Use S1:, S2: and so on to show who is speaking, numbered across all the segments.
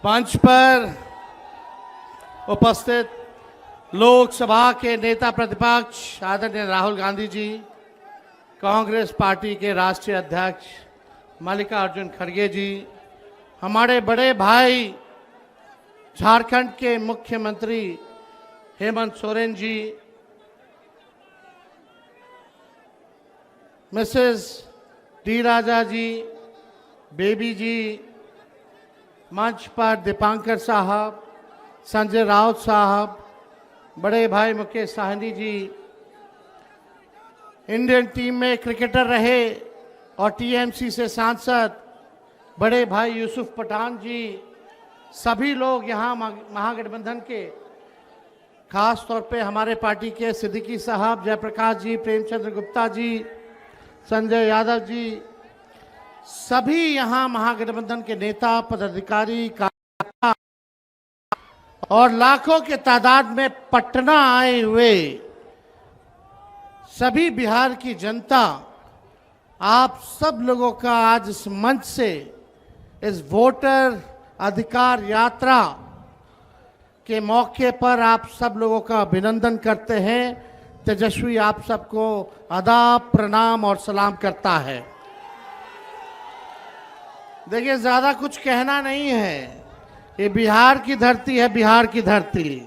S1: मंच पर उपस्थित लोकसभा के नेता प्रतिपक्ष आदरणीय राहुल गांधी जी, कांग्रेस पार्टी के राष्ट्रीय अध्यक्ष मल्लिकार्जुन खड़गे जी, हमारे बड़े भाई झारखंड के मुख्यमंत्री हेमंत सोरेन जी, मिसेस डी राजा जी, बेबी जी, मंच पर दीपांकर साहब, संजय राउत साहब, बड़े भाई मुकेश साहनी जी, इंडियन टीम में क्रिकेटर रहे और टीएमसी से सांसद बड़े भाई यूसुफ पठान जी, सभी लोग यहाँ महागठबंधन के, खास तौर पे हमारे पार्टी के सिद्दीकी साहब, जयप्रकाश जी, प्रेमचंद्र गुप्ता जी, संजय यादव जी, सभी यहाँ महागठबंधन के नेता, पदाधिकारी, कार्यकर्ता और लाखों के तादाद में पटना आए हुए सभी बिहार की जनता, आप सब लोगों का आज इस मंच से इस वोटर अधिकार यात्रा के मौके पर आप सब लोगों का अभिनंदन करते हैं। तेजस्वी आप सबको आदाब, प्रणाम और सलाम करता है। देखिए, ज्यादा कुछ कहना नहीं है, ये बिहार की धरती है, बिहार की धरती,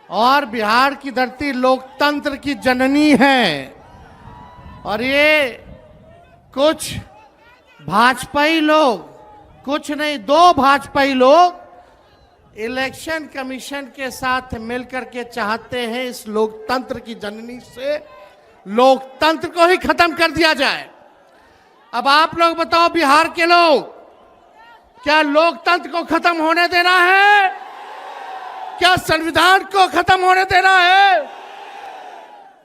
S1: और बिहार की धरती लोकतंत्र की जननी है। और ये कुछ भाजपाई लोग, कुछ नहीं, दो भाजपाई लोग इलेक्शन कमीशन के साथ मिलकर के चाहते हैं इस लोकतंत्र की जननी से लोकतंत्र को ही खत्म कर दिया जाए। अब आप लोग बताओ, बिहार के लोग, क्या लोकतंत्र को खत्म होने देना है? क्या संविधान को खत्म होने देना है?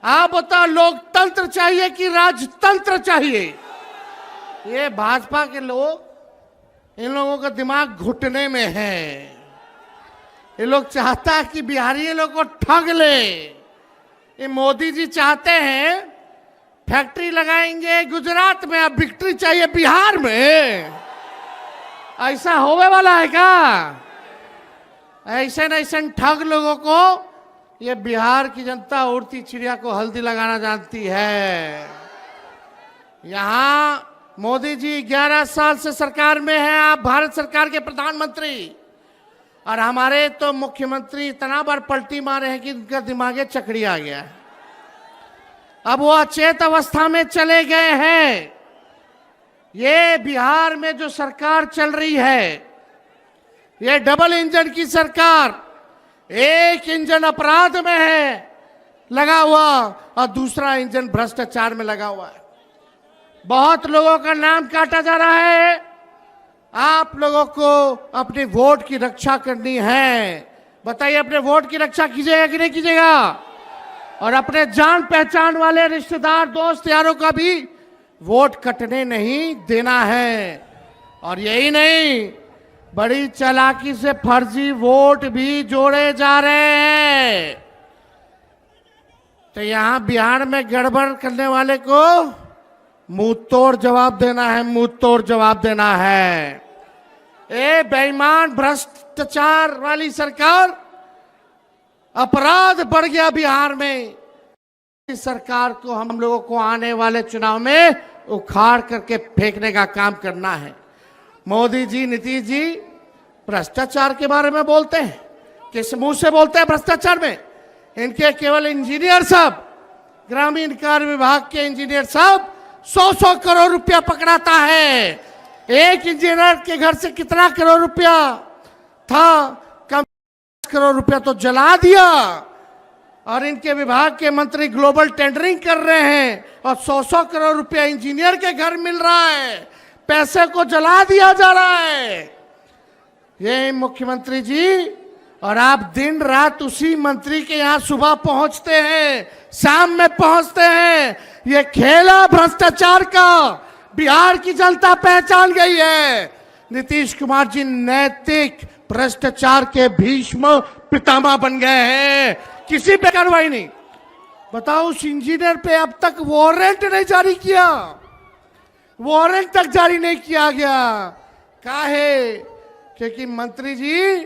S1: आप बताओ, लोकतंत्र चाहिए कि राजतंत्र चाहिए? ये भाजपा के लोग, इन लोगों का दिमाग घुटने में है। ये लोग चाहता है कि बिहारी लोग को ठग ले। ये मोदी जी चाहते हैं फैक्ट्री लगाएंगे गुजरात में, अब विक्ट्री चाहिए बिहार में। ऐसा होने वाला है क्या? ऐसे ऐसे ठग लोगों को ये बिहार की जनता उड़ती चिड़िया को हल्दी लगाना जानती है। यहां मोदी जी 11 साल से सरकार में हैं, आप भारत सरकार के प्रधानमंत्री, और हमारे तो मुख्यमंत्री इतना बार पलटी मारे हैं कि उनका दिमागे चकड़ी आ गया है। अब वो अचेत अवस्था में चले गए हैं। ये बिहार में जो सरकार चल रही है, ये डबल इंजन की सरकार, एक इंजन अपराध में है लगा हुआ और दूसरा इंजन भ्रष्टाचार में लगा हुआ है। बहुत लोगों का नाम काटा जा रहा है। आप लोगों को अपने वोट की रक्षा करनी है। बताइए, अपने वोट की रक्षा कीजिएगा कि नहीं कीजिएगा? और अपने जान पहचान वाले रिश्तेदार, दोस्त, यारों का भी वोट कटने नहीं देना है। और यही नहीं, बड़ी चालाकी से फर्जी वोट भी जोड़े जा रहे हैं। तो यहां बिहार में गड़बड़ करने वाले को मुंह तोड़ जवाब देना है, मुंह तोड़ जवाब देना है। ए बेईमान भ्रष्टाचार वाली सरकार, अपराध बढ़ गया बिहार में। इस सरकार को हम लोगों को आने वाले चुनाव में उखाड़ करके फेंकने का काम करना है। मोदी जी, नीतीश जी भ्रष्टाचार के बारे में बोलते हैं, किस मुंह से बोलते हैं भ्रष्टाचार में? इनके केवल इंजीनियर साहब, ग्रामीण कार्य विभाग के इंजीनियर साहब 100-100 करोड़ रुपया पकड़ाता है। एक इंजीनियर के घर से कितना करोड़ रुपया था? कम करोड़ रुपया तो जला दिया। और इनके विभाग के मंत्री ग्लोबल टेंडरिंग कर रहे हैं और 100-100 करोड़ रुपया इंजीनियर के घर मिल रहा है। पैसे को जला दिया जा रहा है। ये मुख्यमंत्री जी, और आप दिन रात उसी मंत्री के यहाँ सुबह पहुंचते हैं, शाम में पहुंचते हैं। ये खेला भ्रष्टाचार का बिहार की जनता पहचान गई है। नीतीश कुमार जी नैतिक भ्रष्टाचार के भीष्म पितामह बन गए हैं। किसी पे कार्रवाई नहीं। बताओ, उस इंजीनियर पे अब तक वारंट नहीं जारी किया, वारंट तक जारी नहीं किया गया। काहे? क्योंकि मंत्री जी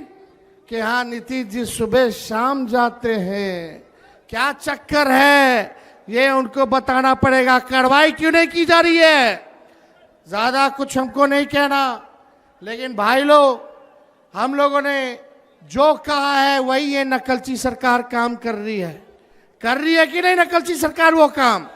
S1: के यहाँ नीतीश जी सुबह शाम जाते हैं। क्या चक्कर है ये उनको बताना पड़ेगा। कार्रवाई क्यों नहीं की जा रही है? ज्यादा कुछ हमको नहीं कहना, लेकिन भाई लोग, हम लोगों ने जो कहा है वही ये नकलची सरकार काम कर रही है कि नहीं बनाई सरकार वो काम?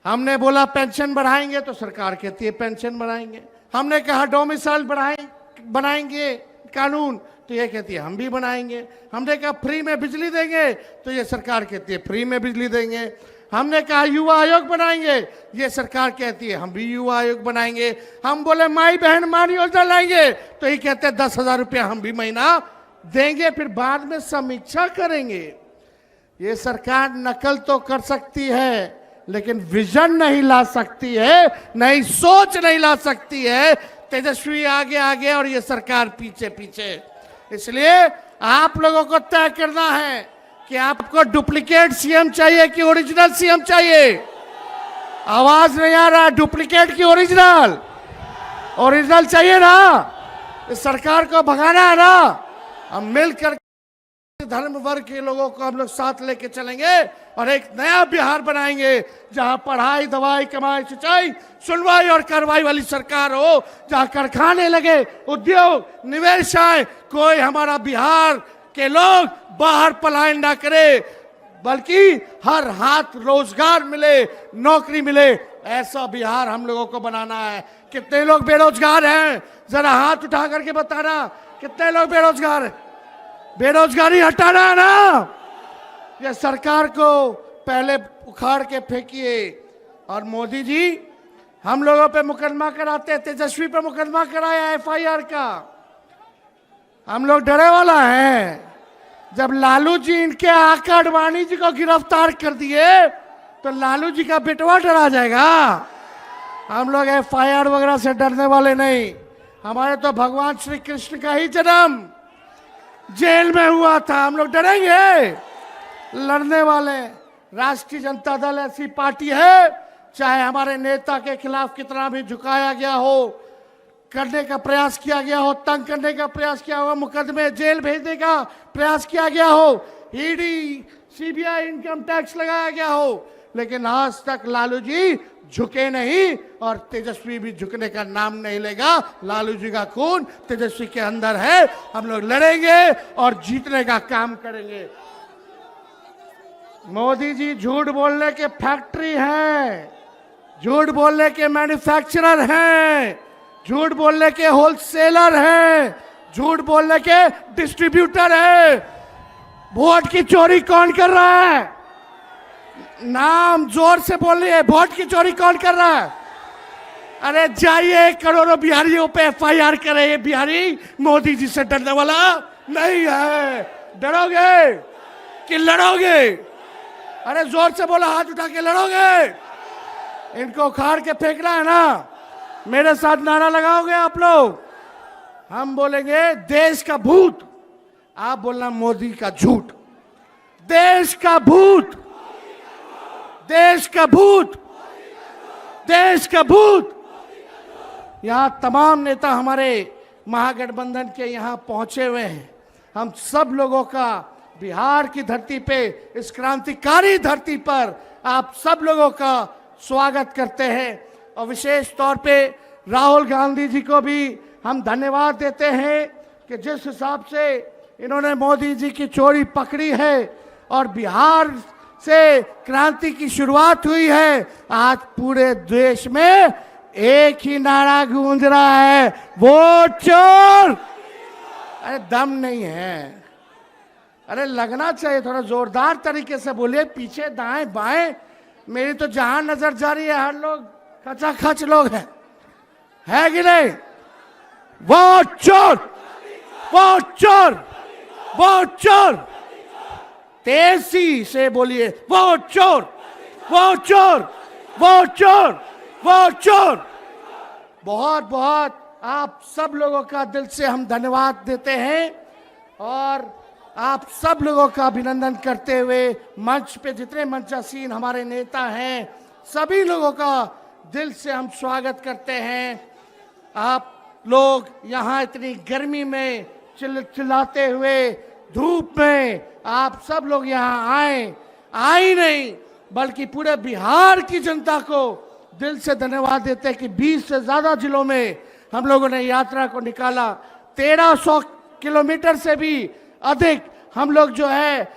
S1: हमने बोला पेंशन बढ़ाएंगे तो सरकार कहती है पेंशन बढ़ाएंगे। हमने कहा डोमिसाइल बनाएंगे कानून तो ये कहती है हम भी बनाएंगे। हमने कहा फ्री में बिजली देंगे तो ये सरकार कहती है फ्री में बिजली देंगे। हमने कहा युवा आयोग बनाएंगे, ये सरकार कहती है हम भी युवा आयोग बनाएंगे। हम बोले माई बहन मान योजना लाएंगे तो ये कहते हैं 10,000 रुपया हम भी महीना देंगे, फिर बाद में समीक्षा करेंगे। ये सरकार नकल तो कर सकती है लेकिन विजन नहीं ला सकती है, नई सोच नहीं ला सकती है। तेजस्वी आगे आगे और ये सरकार पीछे पीछे। इसलिए आप लोगों को तय करना है कि आपको डुप्लीकेट सीएम चाहिए कि ओरिजिनल सीएम चाहिए। आवाज नहीं आ रहा, डुप्लीकेट की ओरिजिनल? ओरिजिनल चाहिए ना, इस सरकार को भगाना है ना। हम मिलकर धर्म वर्ग के लोगों को हम लोग साथ लेके चलेंगे और एक नया बिहार बनाएंगे जहां पढ़ाई, दवाई, कमाई, सिंचाई, सुनवाई और कार्रवाई वाली सरकार हो, जहां कारखाने लगे, उद्योग, निवेश आए, कोई हमारा बिहार के लोग बाहर पलायन ना करे, बल्कि हर हाथ रोजगार मिले, नौकरी मिले। ऐसा बिहार हम लोगों को बनाना है। कितने लोग बेरोजगार हैं? जरा हाथ उठा करके बताना, कितने लोग बेरोजगार हैं? बेरोजगारी हटाना है ना। ये सरकार को पहले उखाड़ के फेंकिए। और मोदी जी हम लोगों पे मुकदमा कराते, तेजस्वी पे मुकदमा कराया एफआईआर का। हम लोग डरे वाला है। जब लालू जी इनके आका अडवाणी जी को गिरफ्तार कर दिए तो लालू जी का बेटवा डरा जाएगा। हम लोग एफआईआर वगैरह से डरने वाले नहीं। हमारे तो भगवान श्री कृष्ण का ही जन्म जेल में हुआ था, हम लोग डरेंगे? लड़ने वाले। राष्ट्रीय जनता दल ऐसी पार्टी है, चाहे हमारे नेता के खिलाफ कितना भी झुकाया गया हो, करने का प्रयास किया गया हो, तंग करने का प्रयास किया हो, मुकदमे जेल भेजने का प्रयास किया गया हो, ईडी, सीबीआई, इनकम टैक्स लगाया गया हो, लेकिन आज तक लालू जी झुके नहीं और तेजस्वी भी झुकने का नाम नहीं लेगा। लालू जी का खून तेजस्वी के अंदर है। हम लोग लड़ेंगे और जीतने का काम करेंगे। मोदी जी झूठ बोलने के फैक्ट्री हैं, झूठ बोलने के मैन्युफैक्चरर हैं, झूठ बोलने के होलसेलर हैं, झूठ बोलने के डिस्ट्रीब्यूटर हैं। वोट की चोरी कौन कर रहा है? नाम जोर से बोलिए, वोट की चोरी कौन कर रहा है? अरे जाइए करोड़ों बिहारियों पे एफआईआर करे। ये बिहारी मोदी जी से डरने वाला नहीं है। डरोगे कि लड़ोगे? अरे जोर से बोला, हाथ उठा के लड़ोगे? इनको उखाड़ के फेंकना है ना। मेरे साथ नारा लगाओगे आप लोग? हम बोलेंगे देश का भूत, आप बोलना मोदी का झूठ। देश का भूत, देश का भूत, देश का भूत। यहाँ तमाम नेता हमारे महागठबंधन के यहाँ पहुंचे हुए हैं। हम सब लोगों का बिहार की धरती पे, इस क्रांतिकारी धरती पर आप सब लोगों का स्वागत करते हैं। और विशेष तौर पे राहुल गांधी जी को भी हम धन्यवाद देते हैं कि जिस हिसाब से इन्होंने मोदी जी की चोरी पकड़ी है और बिहार से क्रांति की शुरुआत हुई है। आज पूरे देश में एक ही नारा गूंज रहा है, वोट चोर। अरे दम नहीं है, अरे लगना चाहिए, थोड़ा जोरदार तरीके से बोलिए, पीछे दाएं बाएं। मेरी तो जहां नजर जा रही है हर लोग खचाखच लोग हैं, है कि नहीं? वोट चोर, वोट चोर, वोट चोर। तेजी से बोलिए, वोट चोर, वोट चोर, वोट चोर, वोट चोर। बहुत बहुत आप सब लोगों का दिल से हम धन्यवाद देते हैं और आप सब लोगों का अभिनंदन करते हुए मंच पे जितने मंचासीन हमारे नेता हैं सभी लोगों का दिल से हम स्वागत करते हैं। आप लोग यहाँ इतनी गर्मी में चिल्लाते हुए धूप में आप सब लोग यहाँ आए नहीं, बल्कि पूरे बिहार की जनता को दिल से धन्यवाद देते हैं कि 20 से ज्यादा जिलों में हम लोगों ने यात्रा को निकाला। 1300 किलोमीटर से भी अधिक हम लोग जो है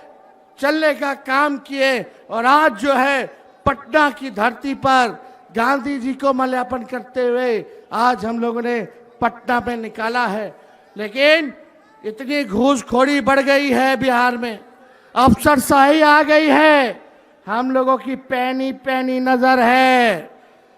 S1: चलने का काम किए और आज जो है पटना की धरती पर गांधी जी को माल्यार्पण करते हुए आज हम लोगों ने पटना में निकाला है। लेकिन इतनी घूसखोरी बढ़ गई है बिहार में, अफसरशाही आ गई है, हम लोगों की पैनी पैनी नजर है,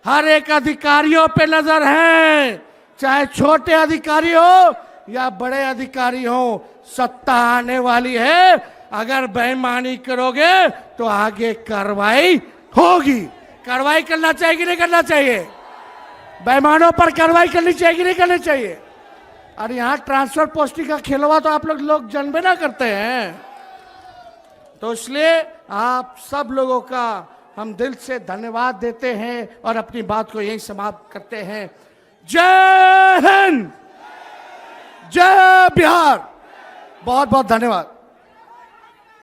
S1: हर एक अधिकारियों पे नजर है, चाहे छोटे अधिकारी हो या बड़े अधिकारी हो। सत्ता आने वाली है, अगर बेईमानी करोगे तो आगे कार्रवाई होगी। कार्रवाई करना चाहिए कि नहीं करना चाहिए? बेईमानों पर कार्रवाई करनी चाहिए कि नहीं करनी चाहिए? और यहाँ ट्रांसफर पोस्टिंग का खेलवा तो आप लोग जानबे ना करते हैं। तो इसलिए आप सब लोगों का हम दिल से धन्यवाद देते हैं और अपनी बात को यहीं समाप्त करते हैं। जय हिंद, जय बिहार, बहुत बहुत धन्यवाद।